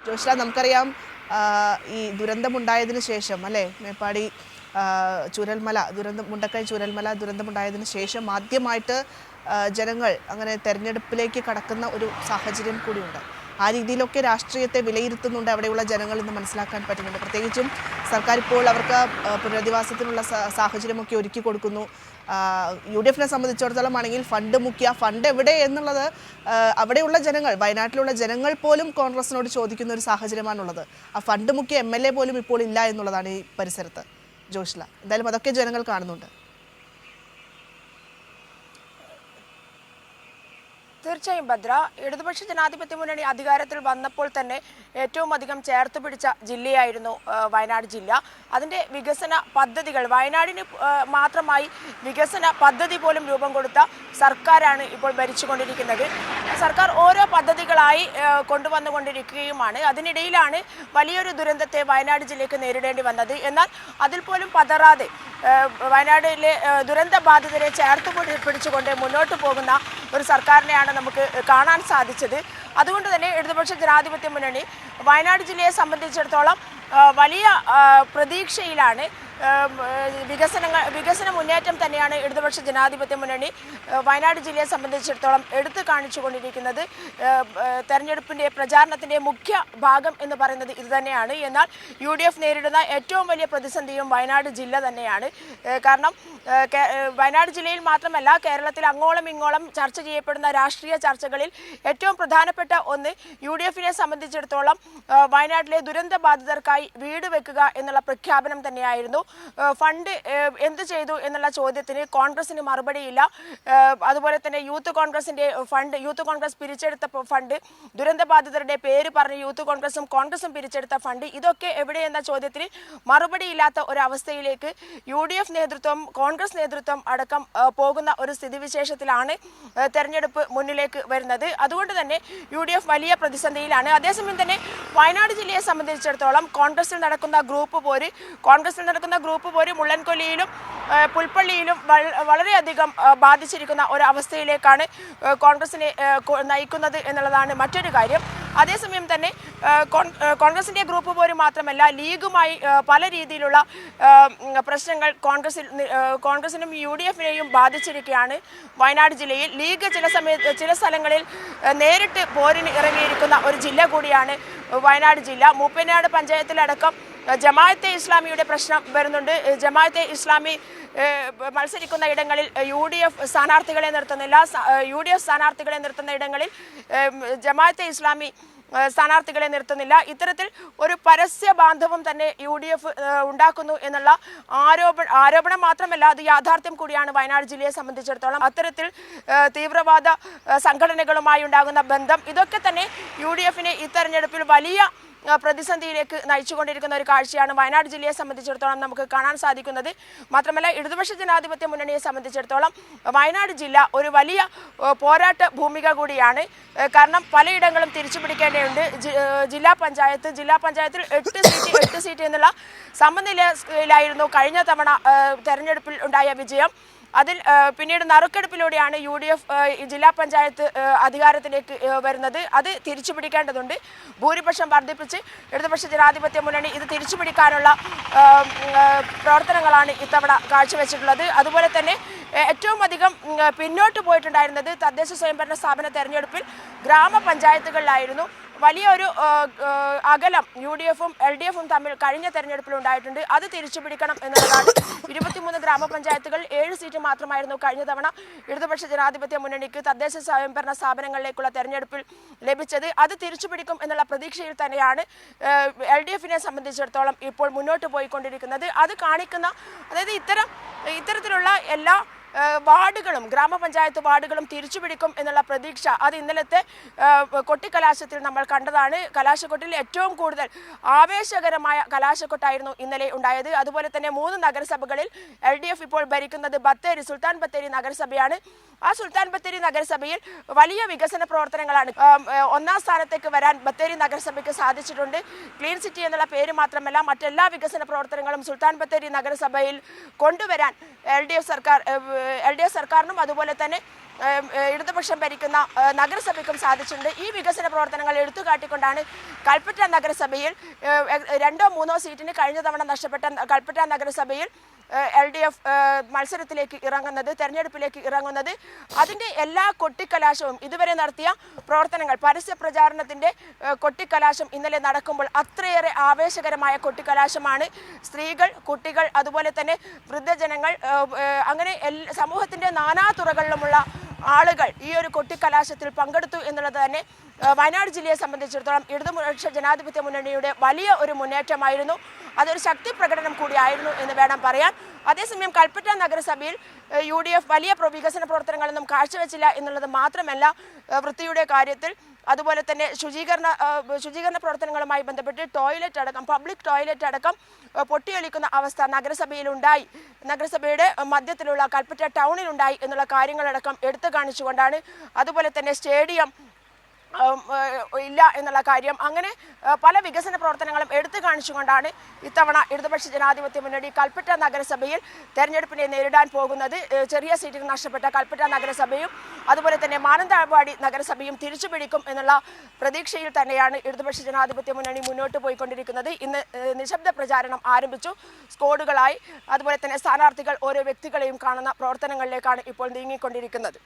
ജോഷ്ല, നമുക്കറിയാം ഈ ദുരന്തമുണ്ടായതിനു ശേഷം അല്ലേ, മേപ്പാടി ചൂരൽമല മുണ്ടക്കൈ ചൂരൽമല ദുരന്തമുണ്ടായതിനു ശേഷം ആദ്യമായിട്ട് ജനങ്ങൾ അങ്ങനെ തെരഞ്ഞെടുപ്പിലേക്ക് കടക്കുന്ന ഒരു സാഹചര്യം കൂടിയുണ്ട്. ആ രീതിയിലൊക്കെ രാഷ്ട്രീയത്തെ വിലയിരുത്തുന്നുണ്ട് അവിടെയുള്ള ജനങ്ങൾ എന്ന് മനസ്സിലാക്കാൻ പറ്റുന്നുണ്ട്. പ്രത്യേകിച്ചും സർക്കാർ ഇപ്പോൾ അവർക്ക് പുനരധിവാസത്തിനുള്ള സാഹചര്യമൊക്കെ ഒരുക്കി കൊടുക്കുന്നു. UDF സംബന്ധിച്ചിടത്തോളം ആണെങ്കിൽ ഫണ്ട് മുഖ്യ ഫണ്ട് എവിടെ എന്നുള്ളത് അവിടെയുള്ള ജനങ്ങൾ, വയനാട്ടിലുള്ള ജനങ്ങൾ പോലും കോൺഗ്രസിനോട് ചോദിക്കുന്ന ഒരു സാഹചര്യമാണുള്ളത്. ആ ഫണ്ട് മുഖ്യ MLA പോലും ഇപ്പോൾ ഇല്ല എന്നുള്ളതാണ് ഈ പരിസരത്ത്. ജോഷ്ല, എന്തായാലും അതൊക്കെ ജനങ്ങൾ കാണുന്നുണ്ട്. തീർച്ചയായും ഭദ്ര, ഇടതുപക്ഷ ജനാധിപത്യ മുന്നണി അധികാരത്തിൽ വന്നപ്പോൾ തന്നെ ഏറ്റവും അധികം ചേർത്ത് പിടിച്ച ജില്ലയായിരുന്നു വയനാട് ജില്ല. അതിൻ്റെ വികസന പദ്ധതികൾ, വയനാടിന് മാത്രമായി വികസന പദ്ധതി പോലും രൂപം കൊടുത്ത സർക്കാരാണ് ഇപ്പോൾ ഭരിച്ചുകൊണ്ടിരിക്കുന്നത്. സർക്കാർ ഓരോ പദ്ധതികളായി കൊണ്ടുവന്നുകൊണ്ടിരിക്കുകയുമാണ്. അതിനിടയിലാണ് വലിയൊരു ദുരന്തത്തെ വയനാട് ജില്ലയ്ക്ക് നേരിടേണ്ടി വന്നത്. എന്നാൽ അതിൽ പോലും പതറാതെ വയനാടിലെ ദുരന്ത ബാധിതരെ ചേർത്ത് പിടിച്ചുകൊണ്ട് മുന്നോട്ട് പോകുന്ന ഒരു സർക്കാരിനെയാണ് നമുക്ക് കാണാൻ സാധിച്ചത്. അതുകൊണ്ട് തന്നെ ഇടതുപക്ഷ ജനാധിപത്യ മുന്നണി വയനാട് ജില്ലയെ സംബന്ധിച്ചിടത്തോളം വലിയ പ്രതീക്ഷയിലാണ്. വികസന മുന്നേറ്റം തന്നെയാണ് ഇടതുപക്ഷ ജനാധിപത്യ മുന്നണി വയനാട് ജില്ലയെ സംബന്ധിച്ചിടത്തോളം എടുത്തു കാണിച്ചുകൊണ്ടിരിക്കുന്നത്. തെരഞ്ഞെടുപ്പിൻ്റെ പ്രചാരണത്തിൻ്റെ മുഖ്യ ഭാഗം എന്ന് പറയുന്നത് ഇത് തന്നെയാണ്. എന്നാൽ UDF നേരിടുന്ന ഏറ്റവും വലിയ പ്രതിസന്ധിയും വയനാട് ജില്ല തന്നെയാണ്. കാരണം വയനാട് ജില്ലയിൽ മാത്രമല്ല, കേരളത്തിൽ അങ്ങോളം ഇങ്ങോളം ചർച്ച ചെയ്യപ്പെടുന്ന രാഷ്ട്രീയ ചർച്ചകളിൽ ഏറ്റവും പ്രധാനപ്പെട്ട ഒന്ന് UDF സംബന്ധിച്ചിടത്തോളം വയനാട്ടിലെ ദുരന്ത ബാധിതർക്കായി വീട് വെക്കുക എന്നുള്ള പ്രഖ്യാപനം തന്നെയായിരുന്നു. ഫണ്ട് എന്ത് ചെയ്തു എന്നുള്ള ചോദ്യത്തിന് കോൺഗ്രസിന് മറുപടിയില്ല. അതുപോലെ തന്നെ യൂത്ത് കോൺഗ്രസ് പിരിച്ചെടുത്ത ഫണ്ട്, ദുരന്ത ബാധിതരുടെ പേര് പറഞ്ഞ് യൂത്ത് കോൺഗ്രസും പിരിച്ചെടുത്ത ഫണ്ട്, ഇതൊക്കെ എവിടെയെന്ന ചോദ്യത്തിന് മറുപടിയില്ലാത്ത ഒരവസ്ഥയിലേക്ക് UDF നേതൃത്വം, കോൺഗ്രസ് നേതൃത്വം അടക്കം പോകുന്ന ഒരു സ്ഥിതിവിശേഷത്തിലാണ് തെരഞ്ഞെടുപ്പ് മുന്നിലേക്ക് വരുന്നത്. അതുകൊണ്ട് തന്നെ UDF വലിയ പ്രതിസന്ധിയിലാണ്. അതേസമയം തന്നെ വയനാട് ജില്ലയെ സംബന്ധിച്ചിടത്തോളം കോൺഗ്രസിൽ നടക്കുന്ന ഗ്രൂപ്പ് പോര് മുള്ളൻകൊല്ലിയിലും പുൽപ്പള്ളിയിലും വളരെയധികം ബാധിച്ചിരിക്കുന്ന ഒരവസ്ഥയിലേക്കാണ് കോൺഗ്രസിനെ നയിക്കുന്നത് എന്നുള്ളതാണ് മറ്റൊരു കാര്യം. അതേസമയം തന്നെ കോൺഗ്രസിൻ്റെ ഗ്രൂപ്പ് പോര് മാത്രമല്ല, ലീഗുമായി പല രീതിയിലുള്ള പ്രശ്നങ്ങൾ കോൺഗ്രസിനും UDF-നെയും ബാധിച്ചിരിക്കുകയാണ്. വയനാട് ജില്ലയിൽ ലീഗ് ചില സ്ഥലങ്ങളിൽ നേരിട്ട് പോരിന് ഇറങ്ങിയിരിക്കുന്ന ഒരു ജില്ല കൂടിയാണ് വയനാട് ജില്ല. മൂപ്പനാട് പഞ്ചായത്തിലടക്കം ജമാഅത്തെ ഇസ്ലാമിയുടെ പ്രശ്നം വരുന്നുണ്ട്. ജമാഅത്തെ ഇസ്ലാമി മത്സരിക്കുന്ന ഇടങ്ങളിൽ UDF സ്ഥാനാർത്ഥികളെ നിർത്തുന്ന ഇടങ്ങളിൽ ജമാഅത്തെ ഇസ്ലാമി സ്ഥാനാർത്ഥികളെ നിർത്തുന്നില്ല. ഇത്തരത്തിൽ ഒരു പരസ്യ ബാന്ധവം തന്നെ UDF ഉണ്ടാക്കുന്നു എന്നുള്ള ആരോപണം മാത്രമല്ല, അത് യാഥാർത്ഥ്യം കൂടിയാണ് വയനാട് ജില്ലയെ സംബന്ധിച്ചിടത്തോളം. അത്തരത്തിൽ തീവ്രവാദ സംഘടനകളുമായി ഉണ്ടാകുന്ന ബന്ധം, ഇതൊക്കെ തന്നെ UDF-നെ ഈ തെരഞ്ഞെടുപ്പിൽ വലിയ പ്രതിസന്ധിയിലേക്ക് നയിച്ചുകൊണ്ടിരിക്കുന്ന ഒരു കാഴ്ചയാണ് വയനാട് ജില്ലയെ സംബന്ധിച്ചിടത്തോളം നമുക്ക് കാണാൻ സാധിക്കുന്നത്. മാത്രമല്ല, ഇടതുപക്ഷ ജനാധിപത്യ മുന്നണിയെ സംബന്ധിച്ചിടത്തോളം വയനാട് ജില്ല ഒരു വലിയ പോരാട്ട ഭൂമിക കൂടിയാണ്. കാരണം പലയിടങ്ങളും തിരിച്ചു പിടിക്കേണ്ടതുണ്ട്. ജില്ലാ പഞ്ചായത്തിൽ 8 സീറ്റ് എന്നുള്ള സമനിലയിലായിരുന്നു കഴിഞ്ഞ തവണ തെരഞ്ഞെടുപ്പിൽ ഉണ്ടായ വിജയം. അതിൽ പിന്നീട് നറുക്കെടുപ്പിലൂടെയാണ് UDF ജില്ലാ പഞ്ചായത്ത് അധികാരത്തിലേക്ക് വരുന്നത്. അത് തിരിച്ചു പിടിക്കേണ്ടതുണ്ട്. ഭൂരിപക്ഷം വർദ്ധിപ്പിച്ച് ഇടതുപക്ഷ ജനാധിപത്യ മുന്നണി ഇത് തിരിച്ചു പിടിക്കാനുള്ള പ്രവർത്തനങ്ങളാണ് ഇത്തവണ കാഴ്ചവെച്ചിട്ടുള്ളത്. അതുപോലെ തന്നെ ഏറ്റവും അധികം പിന്നോട്ട് പോയിട്ടുണ്ടായിരുന്നത് തദ്ദേശ സ്വയംഭരണ സ്ഥാപന തെരഞ്ഞെടുപ്പിൽ ഗ്രാമപഞ്ചായത്തുകളിലായിരുന്നു. വലിയൊരു അകലം UDF-ഉം LDF-ഉം തമ്മിൽ കഴിഞ്ഞ തെരഞ്ഞെടുപ്പിൽ ഉണ്ടായിട്ടുണ്ട്. അത് തിരിച്ചു പിടിക്കണം എന്നുള്ളതാണ്. 23 ഗ്രാമപഞ്ചായത്തുകൾ 7 സീറ്റ് മാത്രമായിരുന്നു കഴിഞ്ഞ തവണ ഇടതുപക്ഷ ജനാധിപത്യ മുന്നണിക്ക് തദ്ദേശ സ്വയംഭരണ സ്ഥാപനങ്ങളിലേക്കുള്ള തെരഞ്ഞെടുപ്പിൽ ലഭിച്ചത്. അത് തിരിച്ചു പിടിക്കും എന്നുള്ള പ്രതീക്ഷയിൽ തന്നെയാണ് LDF-നെ സംബന്ധിച്ചിടത്തോളം ഇപ്പോൾ മുന്നോട്ട് പോയിക്കൊണ്ടിരിക്കുന്നത്. അത് കാണിക്കുന്ന, അതായത് ഇത്തരത്തിലുള്ള എല്ലാ ഗ്രാമപഞ്ചായത്ത് വാർഡുകളും തിരിച്ചുപിടിക്കും എന്നുള്ള പ്രതീക്ഷ അത് ഇന്നലത്തെ കൊട്ടിക്കലാശത്തിൽ നമ്മൾ കണ്ടതാണ്. കലാശക്കൊട്ടിൽ ഏറ്റവും കൂടുതൽ ആവേശകരമായ കലാശക്കൊട്ടായിരുന്നു ഇന്നലെ ഉണ്ടായത്. അതുപോലെ തന്നെ 3 നഗരസഭകളിൽ LDF ഇപ്പോൾ ഭരിക്കുന്നത് സുൽത്താൻ ബത്തേരി നഗരസഭയാണ്. ആ സുൽത്താൻ ബത്തേരി നഗരസഭയിൽ വലിയ വികസന പ്രവർത്തനങ്ങളാണ്. 1ാം സ്ഥാനത്തേക്ക് വരാൻ ബത്തേരി നഗരസഭയ്ക്ക് സാധിച്ചിട്ടുണ്ട്. ക്ലീൻ സിറ്റി എന്നുള്ള പേര് മാത്രമല്ല, മറ്റെല്ലാ വികസന പ്രവർത്തനങ്ങളും സുൽത്താൻ ബത്തേരി നഗരസഭയിൽ കൊണ്ടുവരാൻ LDF സർക്കാരിനും അതുപോലെ തന്നെ ഇടതുപക്ഷം ഭരിക്കുന്ന നഗരസഭയ്ക്കും സാധിച്ചിട്ടുണ്ട്. ഈ വികസന പ്രവർത്തനങ്ങൾ എടുത്തുകാട്ടിക്കൊണ്ടാണ് കൽപ്പറ്റ നഗരസഭയിൽ 2 3 സീറ്റിന് കഴിഞ്ഞ തവണ നഷ്ടപ്പെട്ട കൽപ്പറ്റ നഗരസഭയിൽ LDF മത്സരത്തിലേക്ക് ഇറങ്ങുന്നത്, തെരഞ്ഞെടുപ്പിലേക്ക് ഇറങ്ങുന്നത്. അതിൻ്റെ എല്ലാ കൊട്ടിക്കലാശവും ഇതുവരെ നടത്തിയ പ്രവർത്തനങ്ങൾ, പരസ്യ പ്രചാരണത്തിൻ്റെ കൊട്ടിക്കലാശം ഇന്നലെ നടക്കുമ്പോൾ അത്രയേറെ ആവേശകരമായ കൊട്ടിക്കലാശമാണ്. സ്ത്രീകൾ, കുട്ടികൾ, അതുപോലെ തന്നെ വൃദ്ധജനങ്ങൾ, അങ്ങനെ സമൂഹത്തിൻ്റെ നാനാതുറകളിലുമുള്ള ആളുകൾ ഈ ഒരു കൊട്ടിക്കലാശത്തിൽ പങ്കെടുത്തു എന്നുള്ളത് തന്നെ വയനാട് ജില്ലയെ സംബന്ധിച്ചിടത്തോളം ഇടതുപക്ഷ ജനാധിപത്യ മുന്നണിയുടെ വലിയ ഒരു മുന്നേറ്റമായിരുന്നു. അതൊരു ശക്തി പ്രകടനം കൂടിയായിരുന്നു എന്ന് വേണം പറയാൻ. അതേസമയം കൽപ്പറ്റ നഗരസഭയിൽ UDF വലിയ വികസന പ്രവർത്തനങ്ങളൊന്നും കാഴ്ചവെച്ചില്ല എന്നുള്ളത് മാത്രമല്ല, വൃത്തിയുടെ കാര്യത്തിൽ അതുപോലെ തന്നെ ശുചീകരണ പ്രവർത്തനങ്ങളുമായി ബന്ധപ്പെട്ട് ടോയ്ലറ്റ് അടക്കം, പബ്ലിക് ടോയ്ലറ്റ് അടക്കം പൊട്ടിയൊലിക്കുന്ന അവസ്ഥ നഗരസഭയിലുണ്ടായി, നഗരസഭയുടെ മധ്യത്തിലുള്ള കൽപ്പറ്റ ടൗണിലുണ്ടായി എന്നുള്ള കാര്യങ്ങളടക്കം എടുത്തു കാണിച്ചുകൊണ്ടാണ്, അതുപോലെ തന്നെ സ്റ്റേഡിയം ഇല്ല എന്നുള്ള കാര്യം, അങ്ങനെ പല വികസന പ്രവർത്തനങ്ങളും എടുത്തു കാണിച്ചുകൊണ്ടാണ് ഇത്തവണ ഇടതുപക്ഷ ജനാധിപത്യ മുന്നണി കൽപ്പറ്റ നഗരസഭയിൽ തെരഞ്ഞെടുപ്പിനെ നേരിടാൻ പോകുന്നത്. ചെറിയ സീറ്റുകൾ നഷ്ടപ്പെട്ട കൽപ്പറ്റ നഗരസഭയും അതുപോലെ തന്നെ മാനന്തവാടി നഗരസഭയും തിരിച്ചുപിടിക്കും എന്നുള്ള പ്രതീക്ഷയിൽ തന്നെയാണ് ഇടതുപക്ഷ ജനാധിപത്യ മുന്നണി മുന്നോട്ട് പോയിക്കൊണ്ടിരിക്കുന്നത്. ഇന്ന് നിശബ്ദ പ്രചാരണം ആരംഭിച്ചു. സ്ക്വാഡുകളായി അതുപോലെ തന്നെ സ്ഥാനാർത്ഥികൾ ഓരോ വ്യക്തികളെയും കാണുന്ന പ്രവർത്തനങ്ങളിലേക്കാണ് ഇപ്പോൾ നീങ്ങിക്കൊണ്ടിരിക്കുന്നത്.